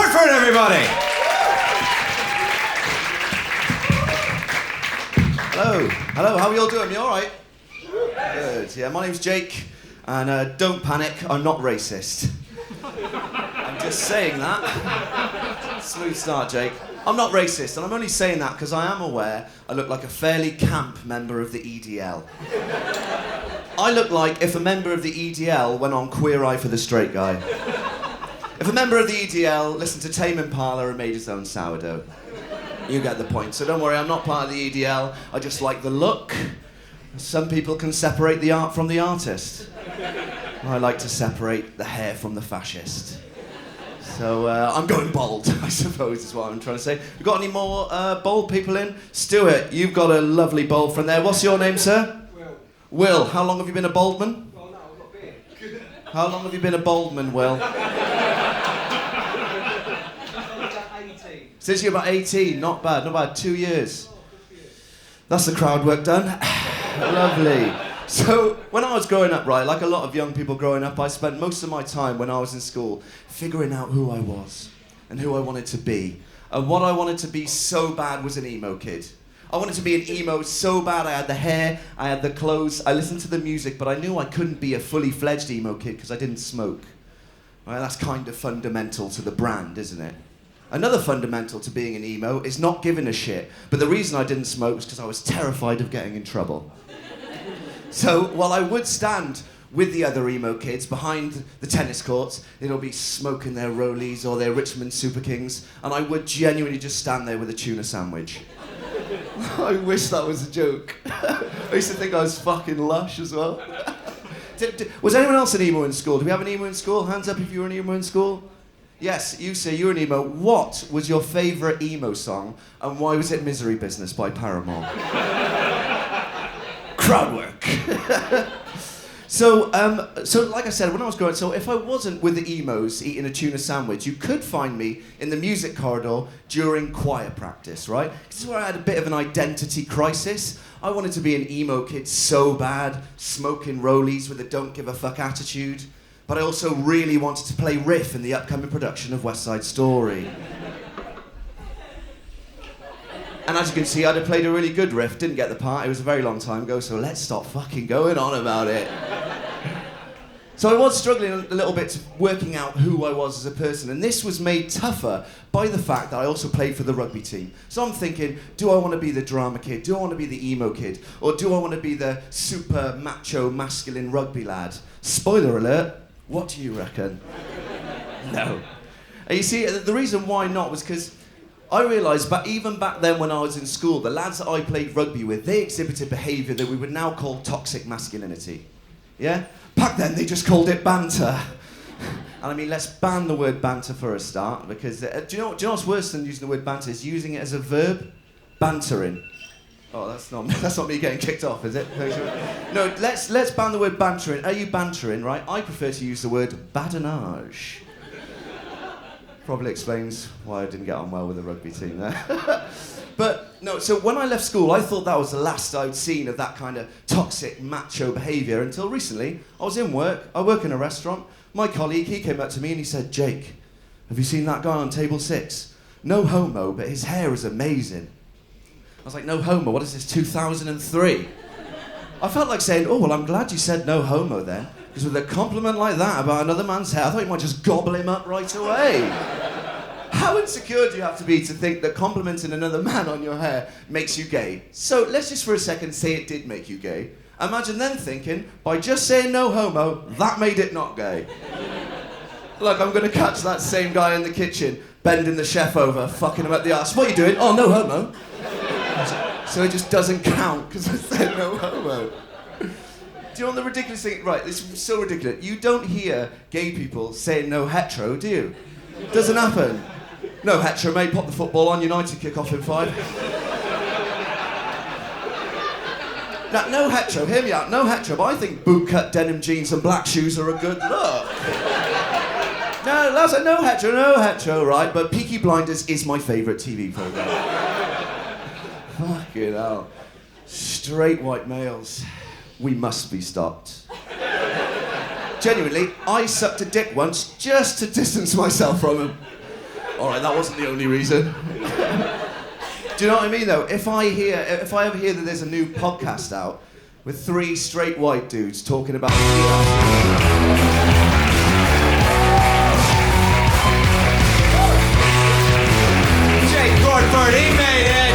Cornford, everybody! Hello, how are you all doing? You all right? Good, yeah, my name's Jake, and don't panic, I'm not racist. I'm just saying that. Smooth start, Jake. I'm not racist, and I'm only saying that because I am aware I look like a fairly camp member of the EDL. I look like if a member of the EDL went on Queer Eye for the Straight Guy. If a member of the EDL listened to Tame Impala and made his own sourdough. You get the point. So don't worry, I'm not part of the EDL. I just like the look. Some people can separate the art from the artist. I like to separate the hair from the fascist. So I'm going bold, I suppose is what I'm trying to say. You got any more bold people in? Stuart, you've got a lovely bold friend there. What's your name, sir? Will. How long have you been a boldman? Well, no, I've got beer. How long have you been a boldman, Will? About 18. Since you're about 18, not bad, 2 years. That's the crowd work done. Lovely. So, when I was growing up, right, like a lot of young people growing up, I spent most of my time when I was in school figuring out who I was and who I wanted to be. And what I wanted to be so bad was an emo kid. I wanted to be an emo so bad. I had the hair, I had the clothes, I listened to the music, but I knew I couldn't be a fully fledged emo kid because I didn't smoke. Right, that's kind of fundamental to the brand, isn't it? Another fundamental to being an emo is not giving a shit. But the reason I didn't smoke was because I was terrified of getting in trouble. So while I would stand with the other emo kids behind the tennis courts, they'll be smoking their Rollies or their Richmond Super Kings, and I would genuinely just stand there with a tuna sandwich. I wish that was a joke. I used to think I was fucking lush as well. Was anyone else an emo in school? Do we have an emo in school? Hands up if you were an emo in school. Yes, you say you're an emo. What was your favourite emo song, and why was it Misery Business by Paramore? Crowd work. So like I said, when I was growing up, so if I wasn't with the emos eating a tuna sandwich, you could find me in the music corridor during choir practice, right? This is where I had a bit of an identity crisis. I wanted to be an emo kid so bad, smoking Rollies with a don't give a fuck attitude, but I also really wanted to play riff in the upcoming production of West Side Story. And as you can see, I'd have played a really good riff, didn't get the part, it was a very long time ago, so let's stop fucking going on about it. So I was struggling a little bit working out who I was as a person, and this was made tougher by the fact that I also played for the rugby team. So I'm thinking, do I want to be the drama kid? Do I want to be the emo kid? Or do I want to be the super macho, masculine rugby lad? Spoiler alert, what do you reckon? No. And you see, the reason why not was because I realised, but even back then when I was in school, the lads that I played rugby with, they exhibited behaviour that we would now call toxic masculinity. Yeah? Back then they just called it banter. And I mean, let's ban the word banter for a start, because do you know what's worse than using the word banter is using it as a verb? Bantering. Oh, that's not me getting kicked off, is it? No, let's ban the word bantering. Are you bantering, right? I prefer to use the word badinage. Probably explains why I didn't get on well with the rugby team there. But no, so when I left school, I thought that was the last I'd seen of that kind of toxic macho behaviour until recently. I was in work, I work in a restaurant. My colleague, he came up to me and he said, "Jake, have you seen that guy on table 6? No homo, but his hair is amazing." I was like, no homo, what is this, 2003? I felt like saying, oh, well, I'm glad you said no homo then, because with a compliment like that about another man's hair, I thought you might just gobble him up right away. How insecure do you have to be to think that complimenting another man on your hair makes you gay? So let's just for a second say it did make you gay. Imagine then thinking, by just saying no homo, that made it not gay. Like, I'm going to catch that same guy in the kitchen, bending the chef over, fucking him up the arse. What are you doing? Oh, no homo. So it just doesn't count because I said no homo. Do you know what the ridiculous thing? Right, this is so ridiculous. You don't hear gay people saying no hetero, do you? Doesn't happen. No hetero, mate. Pop the football on. United kick off in 5. Now, no hetero. Hear me out. No hetero. But I think bootcut denim jeans and black shoes are a good look. No, that's a no hetero, right? But Peaky Blinders is my favourite TV programme. Fucking hell. Straight white males. We must be stopped. Genuinely, I sucked a dick once just to distance myself from him. All right, that wasn't the only reason. Do you know what I mean, though? If I ever hear that there's a new podcast out with 3 straight white dudes talking about Cornford, he made it!